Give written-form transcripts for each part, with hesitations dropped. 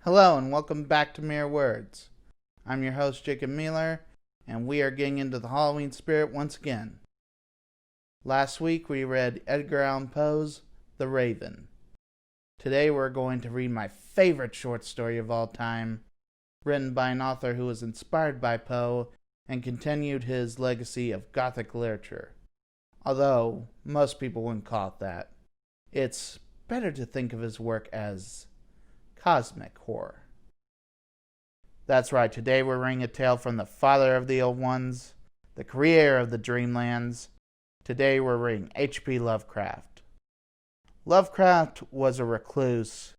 Hello and welcome back to Mere Words. I'm your host Jacob Mueller, and we are getting into the Halloween spirit once again. Last week we read Edgar Allan Poe's The Raven. Today we're going to read my favorite short story of all time, written by an author who was inspired by Poe and continued his legacy of Gothic literature. Although most people wouldn't call it that. It's better to think of his work as cosmic horror. That's right, today we're reading a tale from the father of the old ones, the creator of the dreamlands. Today we're reading H.P. Lovecraft. Lovecraft was a recluse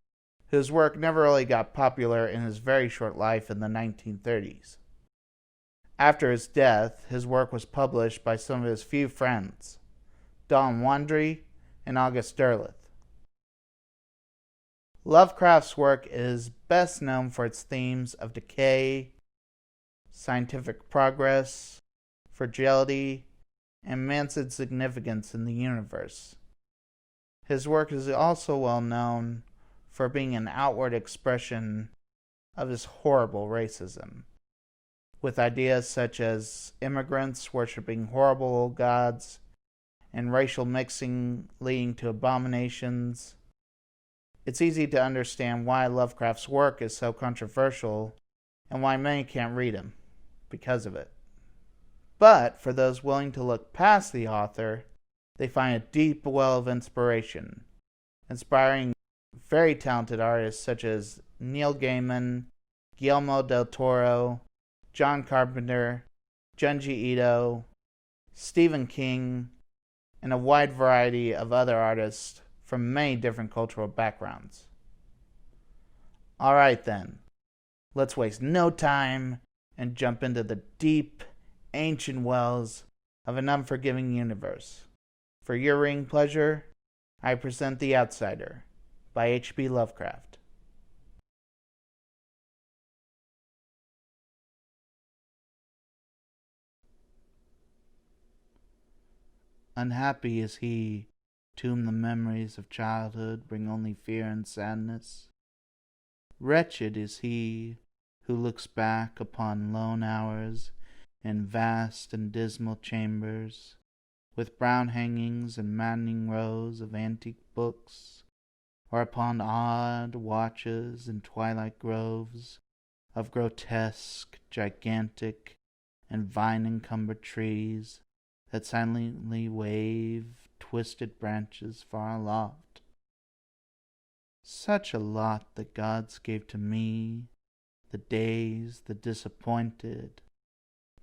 whose work never really got popular in his very short life in the 1930s. After his death, his work was published by some of his few friends, Don Wandrei and August Derleth. Lovecraft's work is best known for its themes of decay, scientific progress, fragility, and man's insignificance in the universe. His work is also well known for being an outward expression of his horrible racism, with ideas such as immigrants worshipping horrible old gods and racial mixing leading to abominations. It's easy to understand why Lovecraft's work is so controversial and why many can't read him because of it. But for those willing to look past the author, they find a deep well of inspiration, inspiring very talented artists such as Neil Gaiman, Guillermo del Toro, John Carpenter, Junji Ito, Stephen King, and a wide variety of other artists from many different cultural backgrounds. Alright then, let's waste no time and jump into the deep, ancient wells of an unforgiving universe. For your reading pleasure, I present The Outsider by H.P. Lovecraft. Unhappy is he to whom the memories of childhood bring only fear and sadness. Wretched is he who looks back upon lone hours in vast and dismal chambers, with brown hangings and maddening rows of antique books, or upon odd watches in twilight groves of grotesque, gigantic, and vine-encumbered trees that silently wave twisted branches far aloft. Such a lot the gods gave to me, the dazed, the disappointed,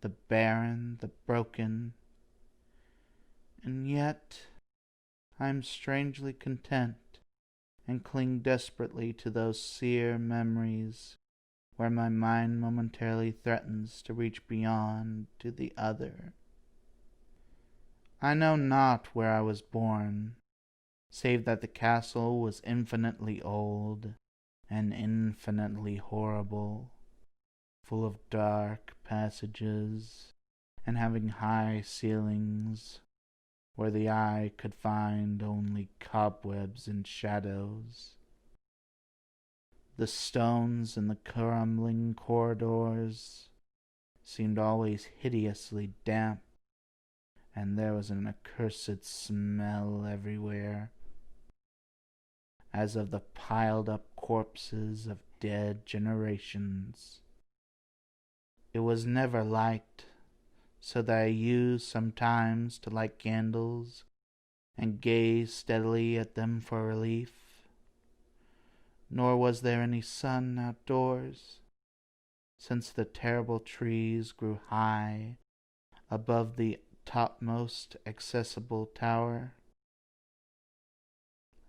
the barren, the broken, and yet I am strangely content and cling desperately to those sere memories where my mind momentarily threatens to reach beyond to the other. I know not where I was born, save that the castle was infinitely old and infinitely horrible, full of dark passages and having high ceilings where the eye could find only cobwebs and shadows. The stones in the crumbling corridors seemed always hideously damp, and there was an accursed smell everywhere, as of the piled-up corpses of dead generations. It was never light, so that I used sometimes to light candles and gaze steadily at them for relief. Nor was there any sun outdoors, since the terrible trees grew high above the topmost accessible tower.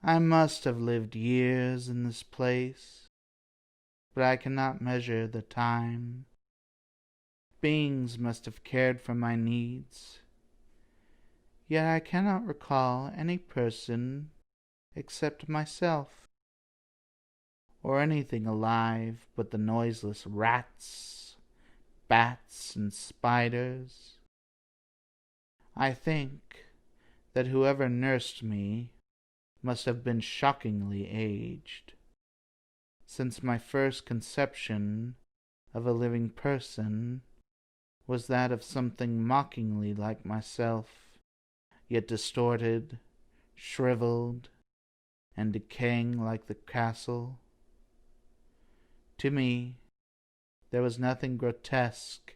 I must have lived years in this place, but I cannot measure the time. Beings must have cared for my needs, yet I cannot recall any person except myself, or anything alive but the noiseless rats, bats, and spiders. I think that whoever nursed me must have been shockingly aged, since my first conception of a living person was that of something mockingly like myself, yet distorted, shriveled, and decaying like the castle. To me, there was nothing grotesque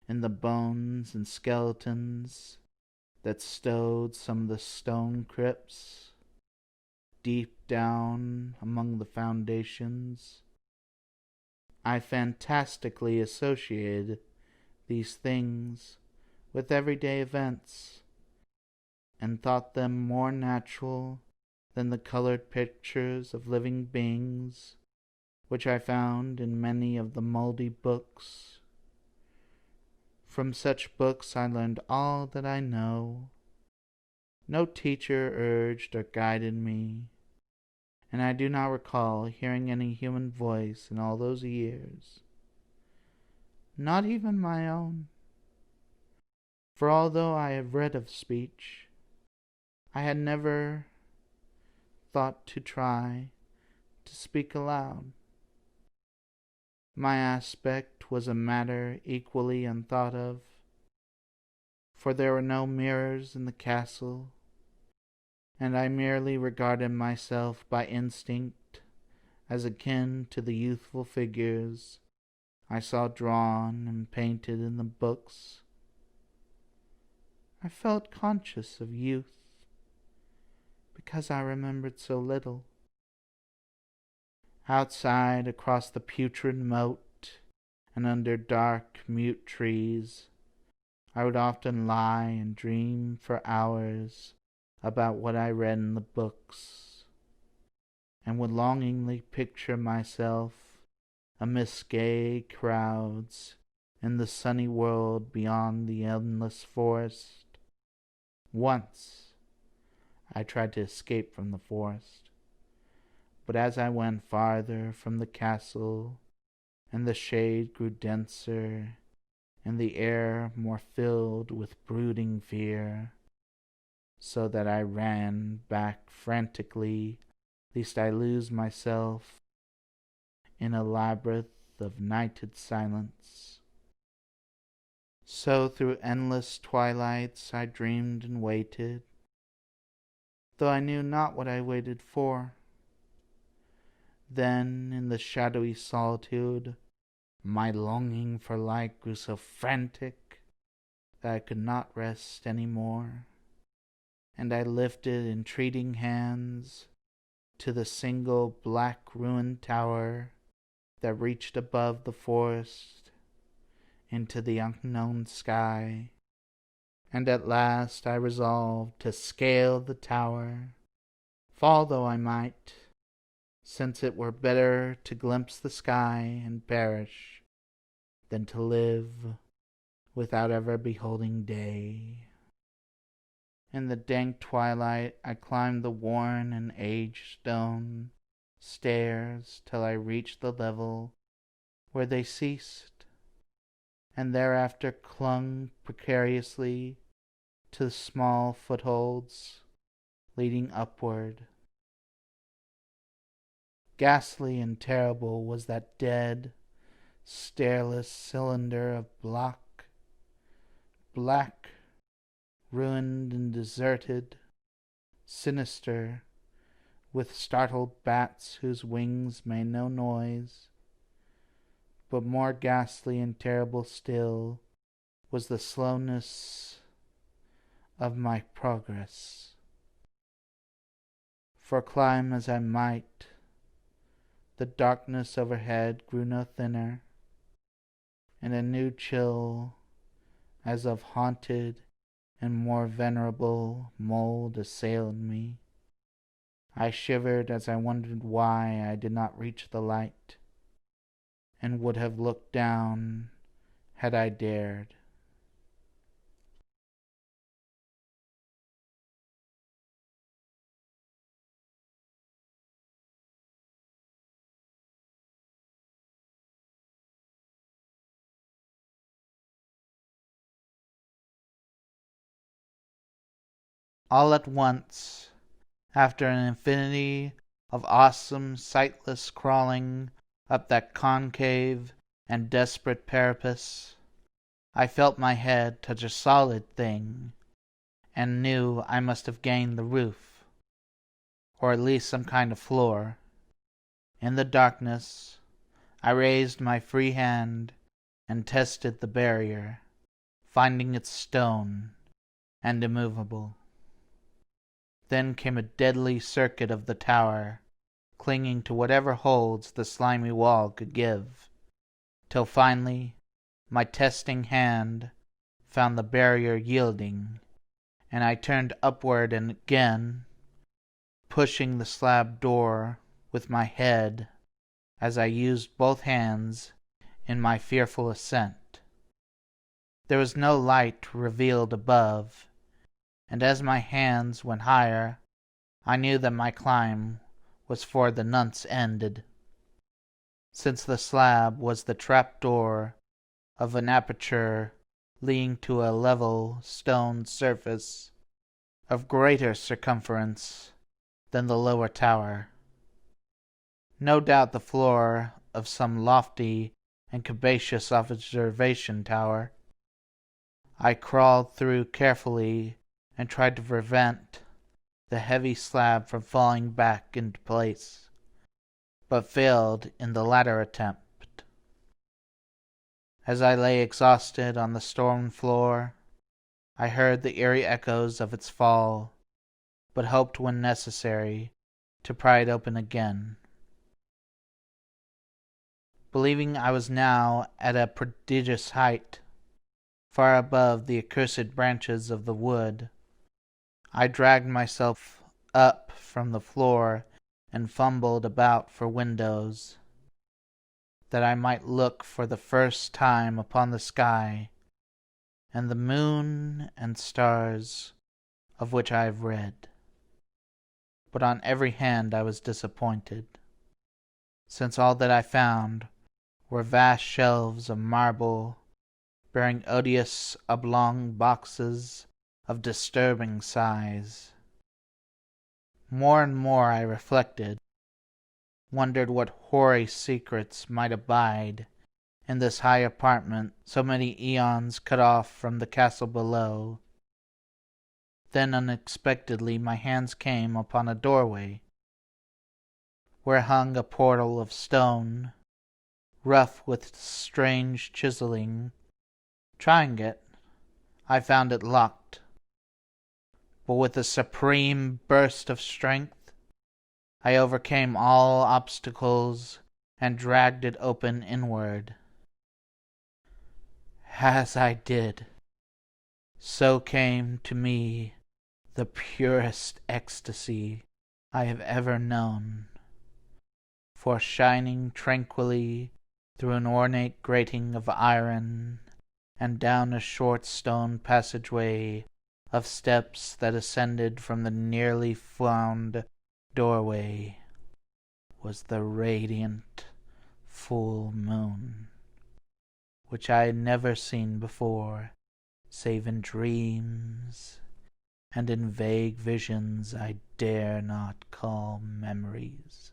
in the bones and skeletons that stowed some of the stone crypts deep down among the foundations. I fantastically associated these things with everyday events, and thought them more natural than the colored pictures of living beings which I found in many of the mouldy books. From such books I learned all that I know. No teacher urged or guided me, and I do not recall hearing any human voice in all those years, not even my own. For although I have read of speech, I had never thought to try to speak aloud. My aspect was a matter equally unthought of, for there were no mirrors in the castle, and I merely regarded myself by instinct as akin to the youthful figures I saw drawn and painted in the books. I felt conscious of youth because I remembered so little. Outside, across the putrid moat, and under dark, mute trees, I would often lie and dream for hours about what I read in the books, and would longingly picture myself amidst gay crowds in the sunny world beyond the endless forest. Once I tried to escape from the forest, but as I went farther from the castle, and the shade grew denser, and the air more filled with brooding fear, so that I ran back frantically, lest I lose myself in a labyrinth of nighted silence. So through endless twilights I dreamed and waited, though I knew not what I waited for. Then, in the shadowy solitude, my longing for light grew so frantic that I could not rest any more, and I lifted entreating hands to the single black ruined tower that reached above the forest into the unknown sky, and at last I resolved to scale the tower, fall though I might, since it were better to glimpse the sky and perish than to live without ever beholding day. In the dank twilight I climbed the worn and aged stone stairs till I reached the level where they ceased, and thereafter clung precariously to the small footholds leading upward. Ghastly and terrible was that dead, stairless cylinder of block, black, ruined and deserted, sinister, with startled bats whose wings made no noise. But more ghastly and terrible still was the slowness of my progress. For climb as I might, the darkness overhead grew no thinner, and a new chill, as of haunted and more venerable mold, assailed me. I shivered as I wondered why I did not reach the light, and would have looked down had I dared. All at once, after an infinity of awesome, sightless crawling up that concave and desperate precipice, I felt my head touch a solid thing, and knew I must have gained the roof, or at least some kind of floor. In the darkness, I raised my free hand and tested the barrier, finding it stone and immovable. Then came a deadly circuit of the tower, clinging to whatever holds the slimy wall could give, till finally my testing hand found the barrier yielding, and I turned upward and again, pushing the slab door with my head as I used both hands in my fearful ascent. There was no light revealed above, and as my hands went higher, I knew that my climb was for the nonce ended, since the slab was the trap-door of an aperture leading to a level stone surface of greater circumference than the lower tower. No doubt the floor of some lofty and capacious observation tower. I crawled through carefully and tried to prevent the heavy slab from falling back into place, but failed in the latter attempt. As I lay exhausted on the stone floor, I heard the eerie echoes of its fall, but hoped when necessary to pry it open again. Believing I was now at a prodigious height, far above the accursed branches of the wood, I dragged myself up from the floor and fumbled about for windows, that I might look for the first time upon the sky and the moon and stars of which I have read. But on every hand I was disappointed, since all that I found were vast shelves of marble, bearing odious oblong boxes of disturbing size. More and more I reflected, wondered what hoary secrets might abide in this high apartment so many eons cut off from the castle below. Then unexpectedly my hands came upon a doorway, where hung a portal of stone, rough with strange chiseling. Trying it, I found it locked, but with a supreme burst of strength, I overcame all obstacles and dragged it open inward. As I did, so came to me the purest ecstasy I have ever known, for shining tranquilly through an ornate grating of iron and down a short stone passageway of steps that ascended from the nearly found doorway, was the radiant full moon, which I had never seen before, save in dreams and in vague visions I dare not call memories.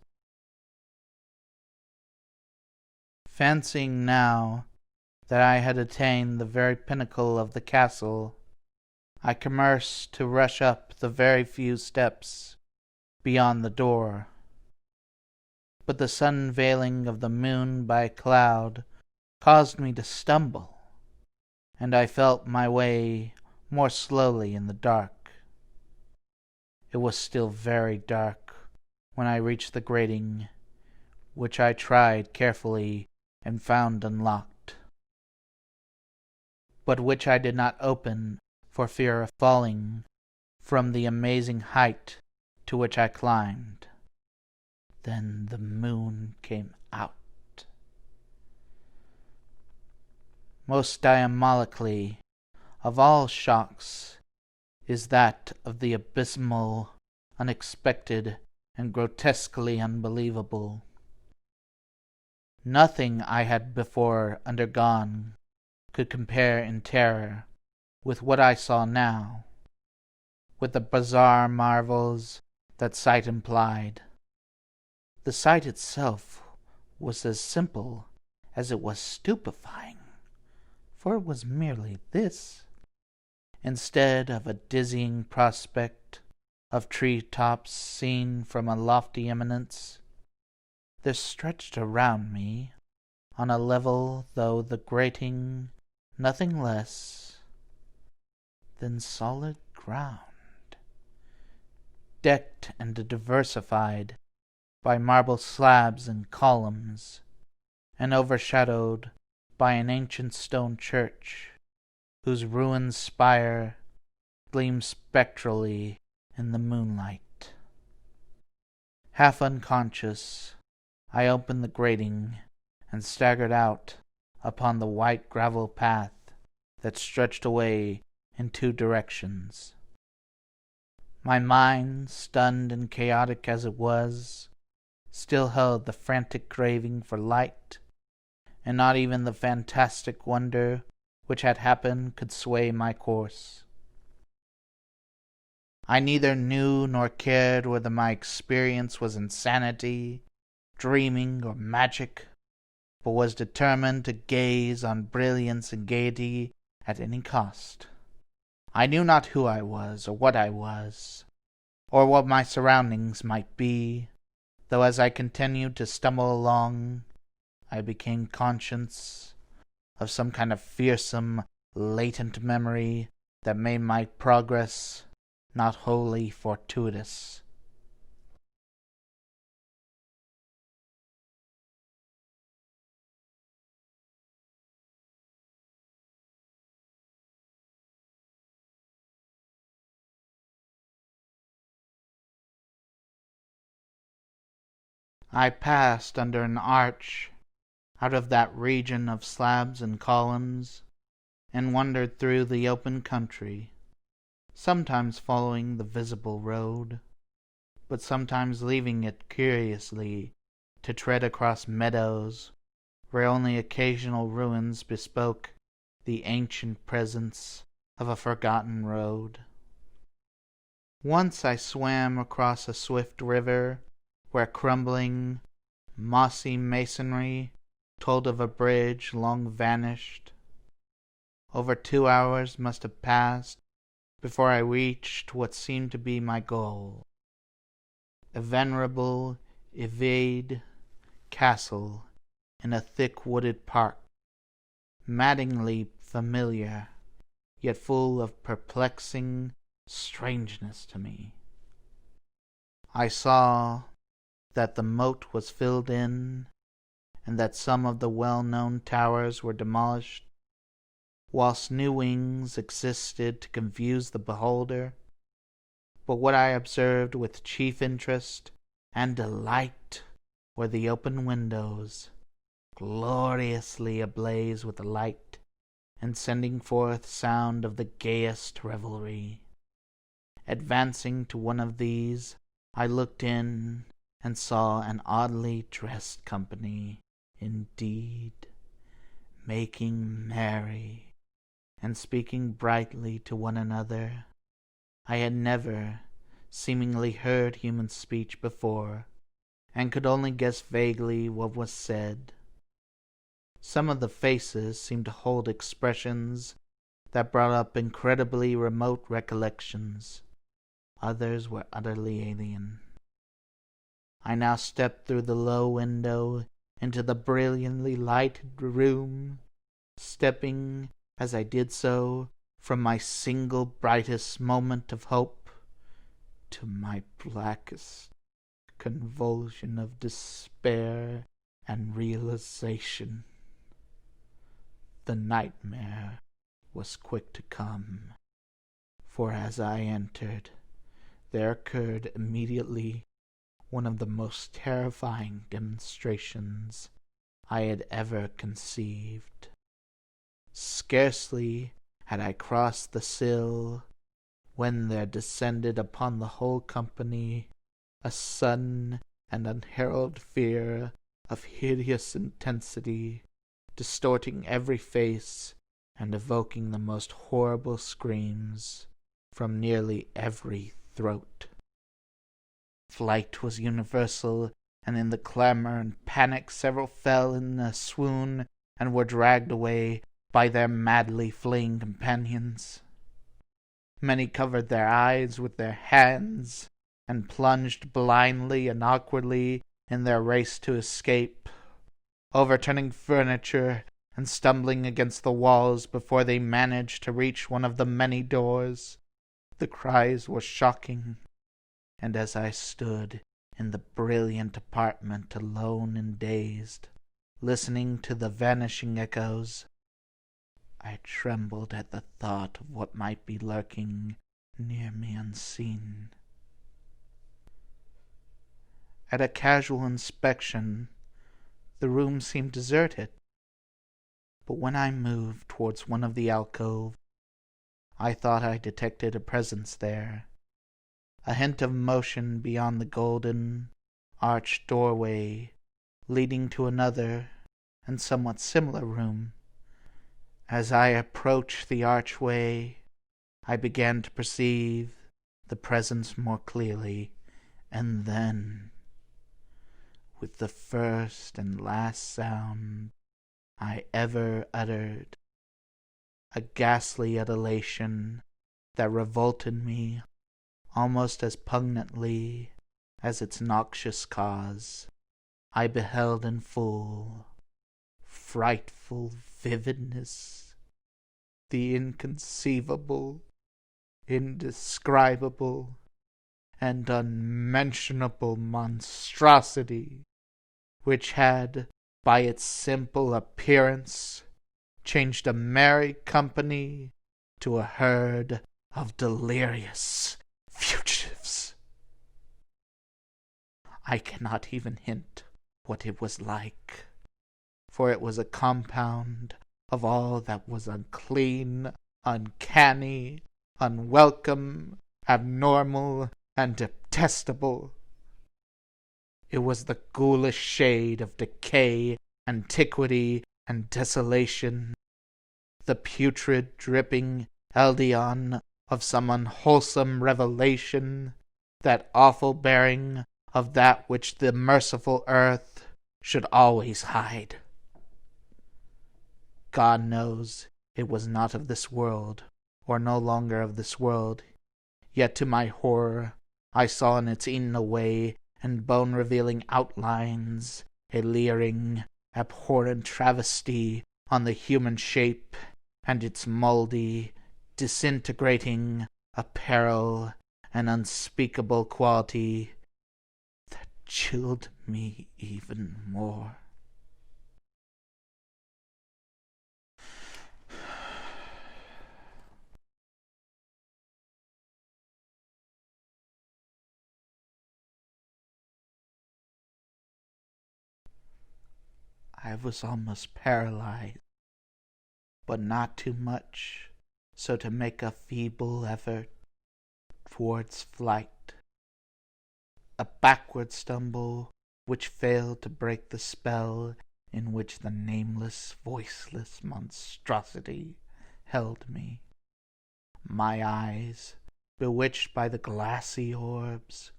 Fancying now that I had attained the very pinnacle of the castle, I commenced to rush up the very few steps beyond the door. But the sudden veiling of the moon by a cloud caused me to stumble, and I felt my way more slowly in the dark. It was still very dark when I reached the grating, which I tried carefully and found unlocked, but which I did not open for fear of falling from the amazing height to which I climbed. Then the moon came out. Most diabolically of all shocks is that of the abysmal, unexpected, and grotesquely unbelievable. Nothing I had before undergone could compare in terror with what I saw now, with the bizarre marvels that sight implied. The sight itself was as simple as it was stupefying, for it was merely this. Instead of a dizzying prospect of tree-tops seen from a lofty eminence, there stretched around me, on a level though the grating, nothing less than solid ground, decked and diversified by marble slabs and columns, and overshadowed by an ancient stone church, whose ruined spire gleamed spectrally in the moonlight. Half unconscious, I opened the grating and staggered out upon the white gravel path that stretched away in two directions. My mind, stunned and chaotic as it was, still held the frantic craving for light, and not even the fantastic wonder which had happened could sway my course. I neither knew nor cared whether my experience was insanity, dreaming, or magic, but was determined to gaze on brilliance and gaiety at any cost. I knew not who I was, or what I was, or what my surroundings might be, though as I continued to stumble along, I became conscious of some kind of fearsome, latent memory that made my progress not wholly fortuitous. I passed under an arch out of that region of slabs and columns, and wandered through the open country, sometimes following the visible road, but sometimes leaving it curiously to tread across meadows where only occasional ruins bespoke the ancient presence of a forgotten road. Once I swam across a swift river where crumbling, mossy masonry told of a bridge long vanished. Over 2 hours must have passed before I reached what seemed to be my goal, a venerable Evade castle in a thick wooded park, maddeningly familiar, yet full of perplexing strangeness to me. I saw that the moat was filled in, and that some of the well-known towers were demolished, whilst new wings existed to confuse the beholder. But what I observed with chief interest and delight were the open windows, gloriously ablaze with light, and sending forth sound of the gayest revelry. Advancing to one of these, I looked in and saw an oddly dressed company, indeed, making merry and speaking brightly to one another. I had never seemingly heard human speech before, and could only guess vaguely what was said. Some of the faces seemed to hold expressions that brought up incredibly remote recollections. Others were utterly alien. I now stepped through the low window into the brilliantly lighted room, stepping, as I did so, from my single brightest moment of hope to my blackest convulsion of despair and realization. The nightmare was quick to come, for as I entered, there occurred immediately one of the most terrifying demonstrations I had ever conceived. Scarcely had I crossed the sill when there descended upon the whole company a sudden and unheralded fear of hideous intensity, distorting every face and evoking the most horrible screams from nearly every throat. Flight was universal and in the clamor and panic several fell in a swoon and were dragged away by their madly fleeing companions. Many covered their eyes with their hands and plunged blindly and awkwardly in their race to escape, overturning furniture and stumbling against the walls before they managed to reach one of the many doors. The cries were shocking, and as I stood in the brilliant apartment alone and dazed, listening to the vanishing echoes, I trembled at the thought of what might be lurking near me unseen. At a casual inspection, the room seemed deserted, but when I moved towards one of the alcoves, I thought I detected a presence there, a hint of motion beyond the golden, arched doorway leading to another and somewhat similar room. As I approached the archway, I began to perceive the presence more clearly, and then, with the first and last sound I ever uttered, a ghastly adulation that revolted me almost as pungently as its noxious cause, I beheld in full, frightful vividness, the inconceivable, indescribable, and unmentionable monstrosity which had, by its simple appearance, changed a merry company to a herd of delirious fugitives. I cannot even hint what it was like, for it was a compound of all that was unclean, uncanny, unwelcome, abnormal, and detestable. It was the ghoulish shade of decay, antiquity, and desolation, the putrid, dripping Eldion of some unwholesome revelation, that awful bearing of that which the merciful earth should always hide. God knows it was not of this world, or no longer of this world, yet to my horror I saw in its eaten away and bone-revealing outlines a leering, abhorrent travesty on the human shape, and its mouldy, disintegrating apparel and unspeakable quality that chilled me even more. I was almost paralyzed, but not too much so to make a feeble effort towards flight. A backward stumble which failed to break the spell in which the nameless, voiceless monstrosity held me. My eyes, bewitched by the glassy orbs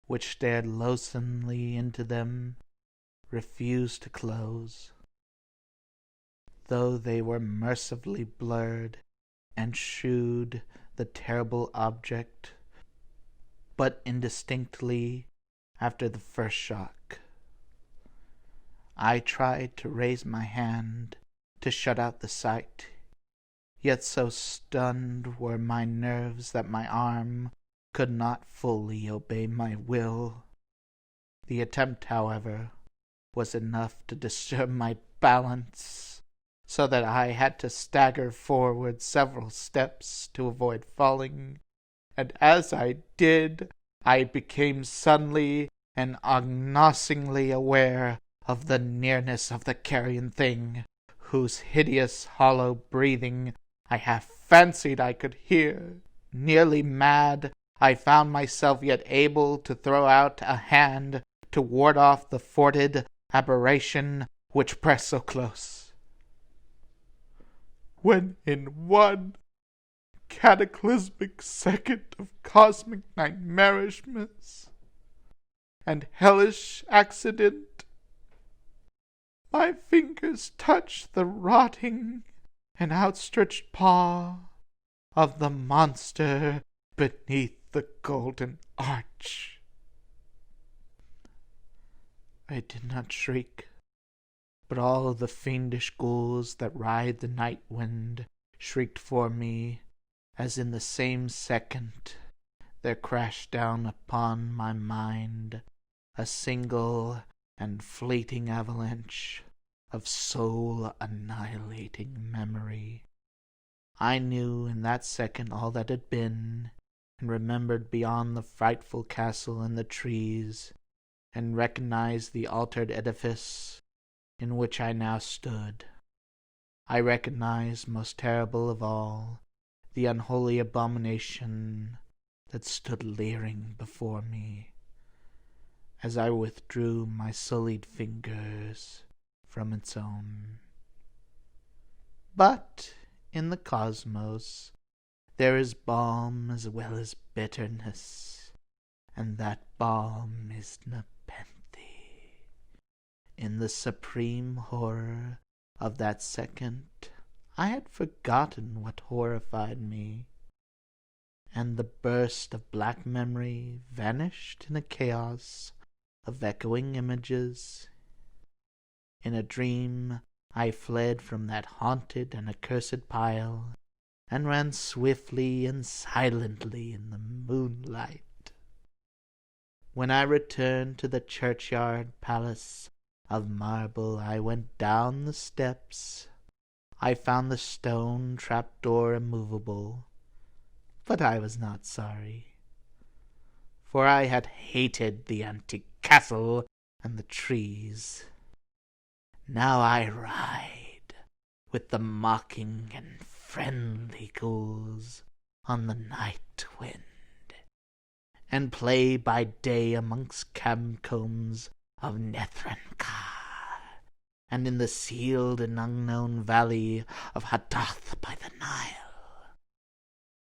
which stared loathsomely into them, refused to close, though they were mercifully blurred and shewed the terrible object but indistinctly after the first shock. I tried to raise my hand to shut out the sight, yet so stunned were my nerves that my arm could not fully obey my will. The attempt, however, was enough to disturb my balance, so that I had to stagger forward several steps to avoid falling, and as I did, I became suddenly and agnosingly aware of the nearness of the carrion thing, whose hideous hollow breathing I half fancied I could hear. Nearly mad, I found myself yet able to throw out a hand to ward off the forted aberration which pressed so close, when in one cataclysmic second of cosmic nightmarishness and hellish accident. My fingers touch the rotting and outstretched paw of the monster beneath the golden arch. I did not shriek, but all the fiendish ghouls that ride the night wind shrieked for me, as in the same second there crashed down upon my mind a single and fleeting avalanche of soul-annihilating memory. I knew in that second all that had been, and remembered beyond the frightful castle and the trees, and recognized the altered edifice in which I now stood. I recognized, most terrible of all, the unholy abomination that stood leering before me, as I withdrew my sullied fingers from its own. But in the cosmos there is balm as well as bitterness, and that balm is Nepenthe. In the supreme horror of that second, I had forgotten what horrified me, and the burst of black memory vanished in a chaos of echoing images. In a dream I fled from that haunted and accursed pile, and ran swiftly and silently in the moonlight. When I returned to the churchyard palace of marble, I went down the steps. I found the stone trap-door immovable, but I was not sorry, for I had hated the antique castle and the trees. Now I ride with the mocking and friendly ghouls on the night wind, and play by day amongst catacombs of Nethrenka, and in the sealed and unknown valley of Hadath by the Nile.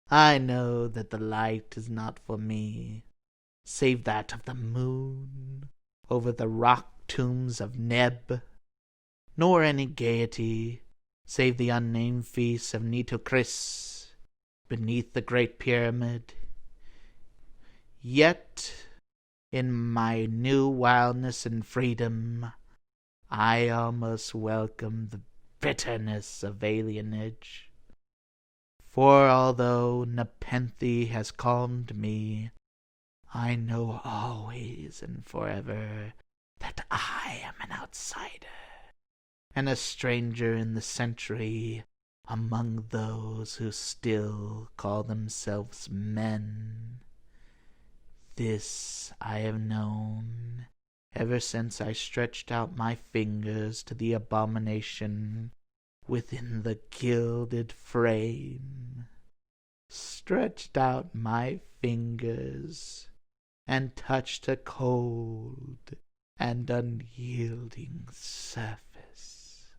I know that the light is not for me, save that of the moon over the rock tombs of Neb, nor any gaiety, save the unnamed feast of Nitocris beneath the great pyramid. Yet, in my new wildness and freedom, I almost welcome the bitterness of alienage. For although Nepenthe has calmed me, I know always and forever that I am an outsider, and a stranger in the century among those who still call themselves men. This I have known ever since I stretched out my fingers to the abomination within the gilded frame, stretched out my fingers and touched a cold and unyielding surface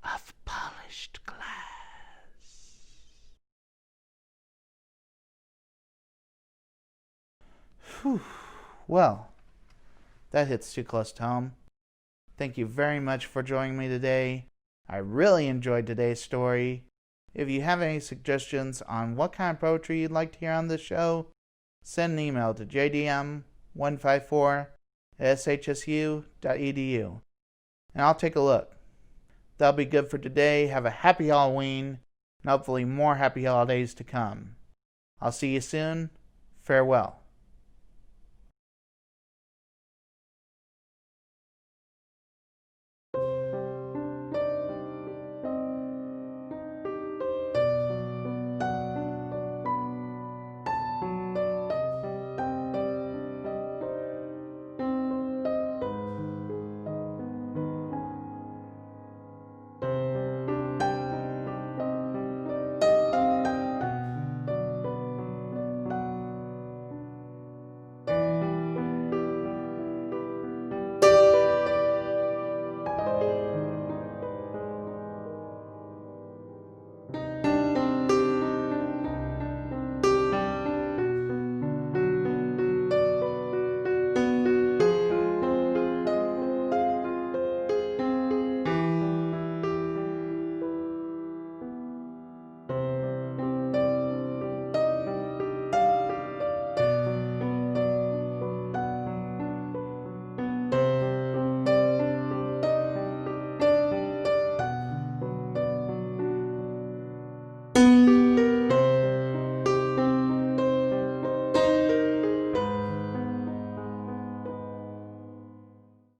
of polished glass. Whew. Well, that hits too close to home. Thank you very much for joining me today. I really enjoyed today's story. If you have any suggestions on what kind of poetry you'd like to hear on this show, send an email to jdm154@shsu.edu, and I'll take a look. That'll be good for today. Have a happy Halloween, and hopefully more happy holidays to come. I'll see you soon. Farewell.